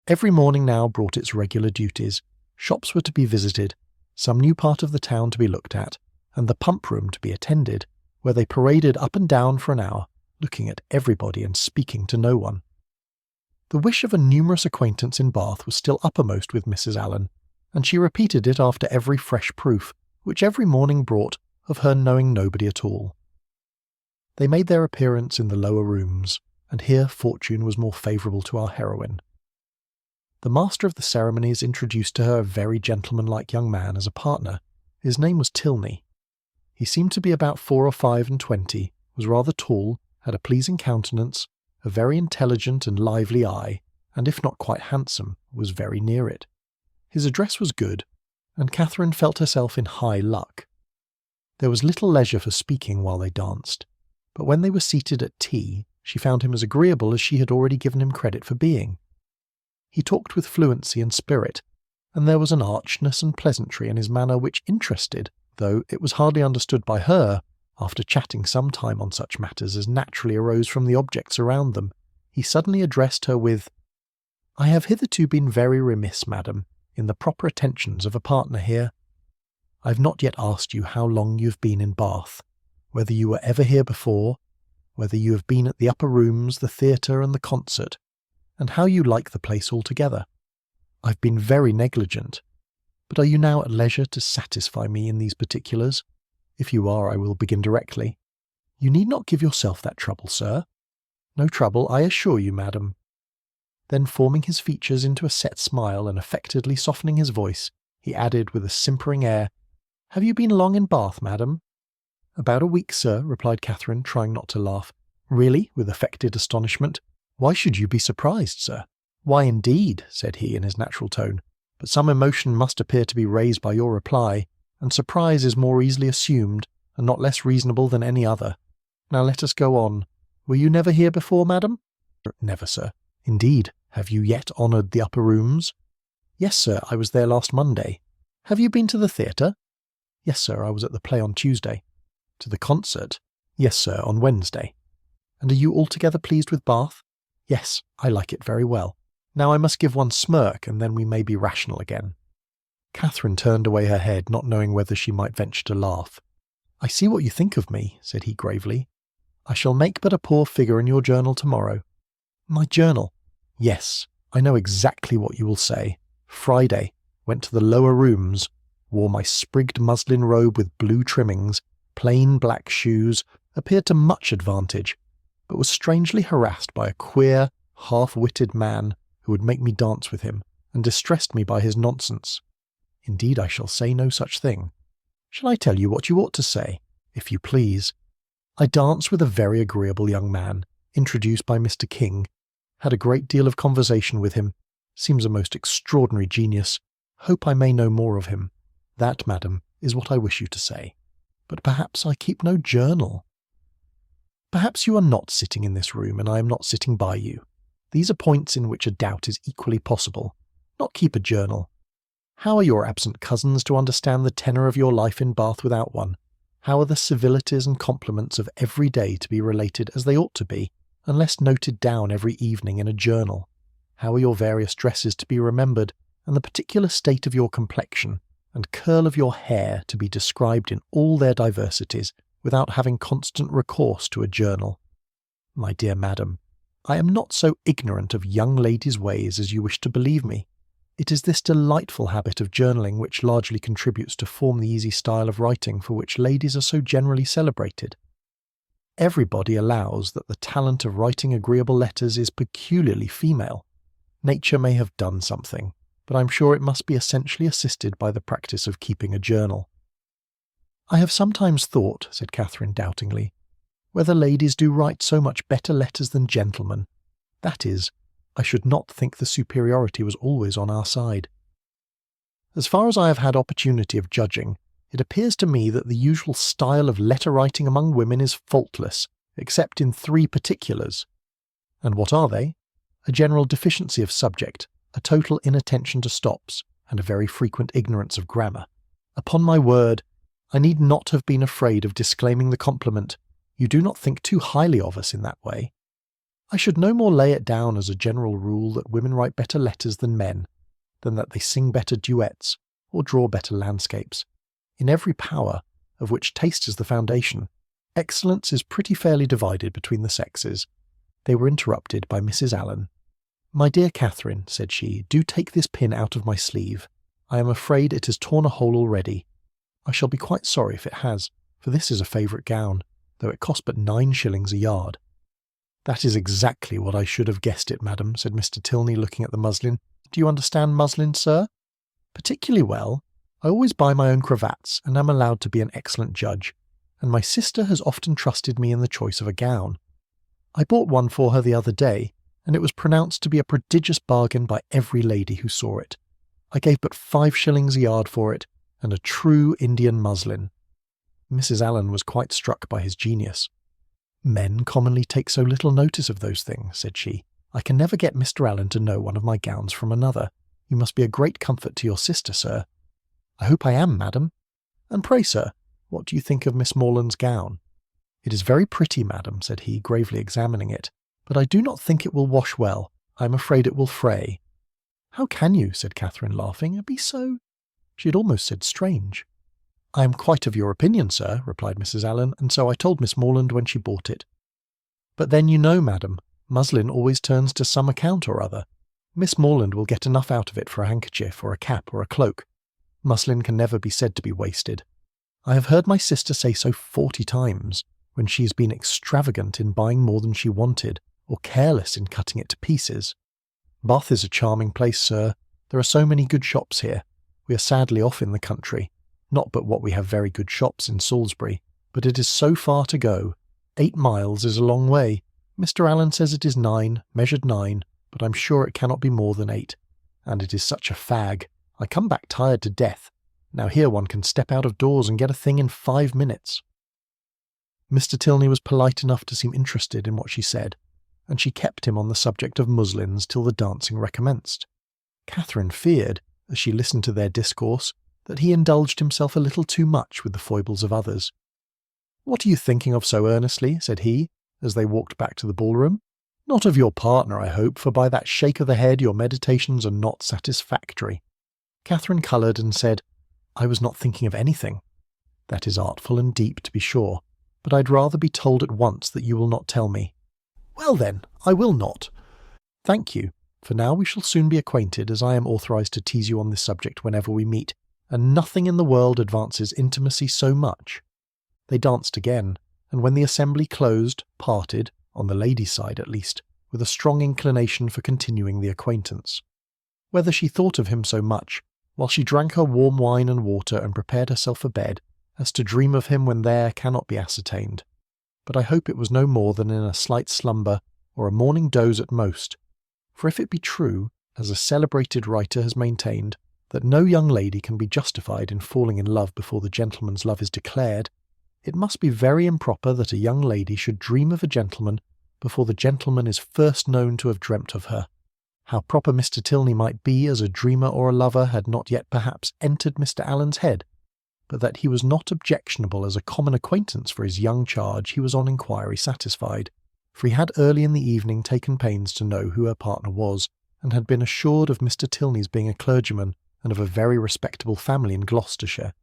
Every morning now brought its regular duties. Shops were to be visited, some new part of the town to be looked at, and the pump room to be attended, where they paraded up and down for an hour, looking at everybody and speaking to no one. The wish of a numerous acquaintance in Bath was still uppermost with Mrs. Allen, and she repeated it after every fresh proof, which every morning brought, of her knowing nobody at all. They made their appearance in the lower rooms, and here fortune was more favourable to our heroine. The master of the ceremonies introduced to her a very gentlemanlike young man as a partner. His name was Tilney. He seemed to be about 4 or 5 and 20, was rather tall, had a pleasing countenance, a very intelligent and lively eye, and if not quite handsome, was very near it. His address was good, and Catherine felt herself in high luck. There was little leisure for speaking while they danced, but when they were seated at tea, she found him as agreeable as she had already given him credit for being. He talked with fluency and spirit, and there was an archness and pleasantry in his manner which interested, though it was hardly understood by her. After chatting some time on such matters as naturally arose from the objects around them, he suddenly addressed her with, "I have hitherto been very remiss, madam, in the proper attentions of a partner here. I have not yet asked you how long you have been in Bath, whether you were ever here before, whether you have been at the upper rooms, the theatre, and the concert, and how you like the place altogether. I've been very negligent, but are you now at leisure to satisfy me in these particulars? If you are, I will begin directly. You need not give yourself that trouble, sir. No trouble, I assure you, madam." Then, forming his features into a set smile and affectedly softening his voice, he added with a simpering air, "Have you been long in Bath, madam?" "About a week, sir," replied Catherine, trying not to laugh. "Really?" with affected astonishment. "Why should you be surprised, sir?" "Why, indeed," said he in his natural tone, "but some emotion must appear to be raised by your reply, and surprise is more easily assumed, and not less reasonable than any other. Now let us go on. Were you never here before, madam?" "Never, sir." "Indeed. Have you yet honoured the upper rooms?" "Yes, sir, I was there last Monday." "Have you been to the theatre?" "Yes, sir, I was at the play on Tuesday." "To the concert?" "Yes, sir, on Wednesday." "And are you altogether pleased with Bath?" "Yes, I like it very well. Now I must give one smirk, and then we may be rational again." Catherine turned away her head, not knowing whether she might venture to laugh. "I see what you think of me," said he gravely. "I shall make but a poor figure in your journal tomorrow." "My journal?" "Yes, I know exactly what you will say. Friday, went to the lower rooms, wore my sprigged muslin robe with blue trimmings, plain black shoes, appeared to much advantage, but was strangely harassed by a queer, half-witted man who would make me dance with him, and distressed me by his nonsense. Indeed, I shall say no such thing. Shall I tell you what you ought to say, if you please? I danced with a very agreeable young man, introduced by Mr. King, had a great deal of conversation with him, seems a most extraordinary genius, hope I may know more of him. That, madam, is what I wish you to say. But perhaps I keep no journal. Perhaps you are not sitting in this room, and I am not sitting by you. These are points in which a doubt is equally possible. Not keep a journal. How are your absent cousins to understand the tenor of your life in Bath without one? How are the civilities and compliments of every day to be related as they ought to be, unless noted down every evening in a journal? How are your various dresses to be remembered, and the particular state of your complexion and curl of your hair to be described in all their diversities, without having constant recourse to a journal? My dear madam, I am not so ignorant of young ladies' ways as you wish to believe me. It is this delightful habit of journaling which largely contributes to form the easy style of writing for which ladies are so generally celebrated. Everybody allows that the talent of writing agreeable letters is peculiarly female. Nature may have done something, but I'm sure it must be essentially assisted by the practice of keeping a journal. I have sometimes thought, said Catherine doubtingly, whether ladies do write so much better letters than gentlemen. That is, I should not think the superiority was always on our side. As far as I have had opportunity of judging, it appears to me that the usual style of letter-writing among women is faultless, except in 3 particulars. And what are they? A general deficiency of subject, a total inattention to stops, and a very frequent ignorance of grammar. Upon my word, I need not have been afraid of disclaiming the compliment. You do not think too highly of us in that way. I should no more lay it down as a general rule that women write better letters than men, than that they sing better duets or draw better landscapes. In every power, of which taste is the foundation, excellence is pretty fairly divided between the sexes. They were interrupted by Mrs. Allen. "My dear Catherine," said she, "do take this pin out of my sleeve. I am afraid it has torn a hole already. I shall be quite sorry if it has, for this is a favourite gown, though it cost but 9 shillings a yard." "That is exactly what I should have guessed it, madam," said Mr. Tilney, looking at the muslin. "Do you understand muslin, sir?" "Particularly well. I always buy my own cravats, and am allowed to be an excellent judge, and my sister has often trusted me in the choice of a gown. I bought one for her the other day, and it was pronounced to be a prodigious bargain by every lady who saw it. I gave but 5 shillings a yard for it, and a true Indian muslin." Mrs. Allen was quite struck by his genius. "Men commonly take so little notice of those things," said she. "I can never get Mr. Allen to know one of my gowns from another. You must be a great comfort to your sister, sir." "I hope I am, madam. And pray, sir, what do you think of Miss Morland's gown?" "It is very pretty, madam," said he, gravely examining it, "but I do not think it will wash well. I am afraid it will fray." "How can you," said Catherine, laughing, "be so—" She had almost said strange. "I am quite of your opinion, sir," replied Mrs. Allen, "and so I told Miss Morland when she bought it. But then you know, madam, muslin always turns to some account or other. Miss Morland will get enough out of it for a handkerchief or a cap or a cloak. Muslin can never be said to be wasted. I have heard my sister say so 40 times, when she has been extravagant in buying more than she wanted, or careless in cutting it to pieces. Bath is a charming place, sir. There are so many good shops here. We are sadly off in the country. Not but what we have very good shops in Salisbury, but it is so far to go. 8 miles is a long way. Mr. Allen says it is 9, measured 9, but I'm sure it cannot be more than 8. And it is such a fag. I come back tired to death. Now here one can step out of doors and get a thing in 5 minutes. Mr. Tilney was polite enough to seem interested in what she said, and she kept him on the subject of muslins till the dancing recommenced. Catherine feared, as she listened to their discourse, that he indulged himself a little too much with the foibles of others. "What are you thinking of so earnestly?" said he, as they walked back to the ballroom. "Not of your partner, I hope, for by that shake of the head your meditations are not satisfactory." Catherine coloured and said, "I was not thinking of anything." "That is artful and deep, to be sure, but I'd rather be told at once that you will not tell me." "Well then, I will not." "Thank you, for now we shall soon be acquainted, as I am authorised to tease you on this subject whenever we meet, and nothing in the world advances intimacy so much." They danced again, and when the assembly closed, parted, on the ladies' side at least, with a strong inclination for continuing the acquaintance. Whether she thought of him so much, while she drank her warm wine and water and prepared herself for bed, as to dream of him when there cannot be ascertained. But I hope it was no more than in a slight slumber, or a morning doze at most, for if it be true, as a celebrated writer has maintained, that no young lady can be justified in falling in love before the gentleman's love is declared, it must be very improper that a young lady should dream of a gentleman before the gentleman is first known to have dreamt of her. How proper Mr. Tilney might be as a dreamer or a lover had not yet perhaps entered Mr. Allen's head, but that he was not objectionable as a common acquaintance for his young charge he was on inquiry satisfied, for he had early in the evening taken pains to know who her partner was, and had been assured of Mr. Tilney's being a clergyman and of a very respectable family in Gloucestershire.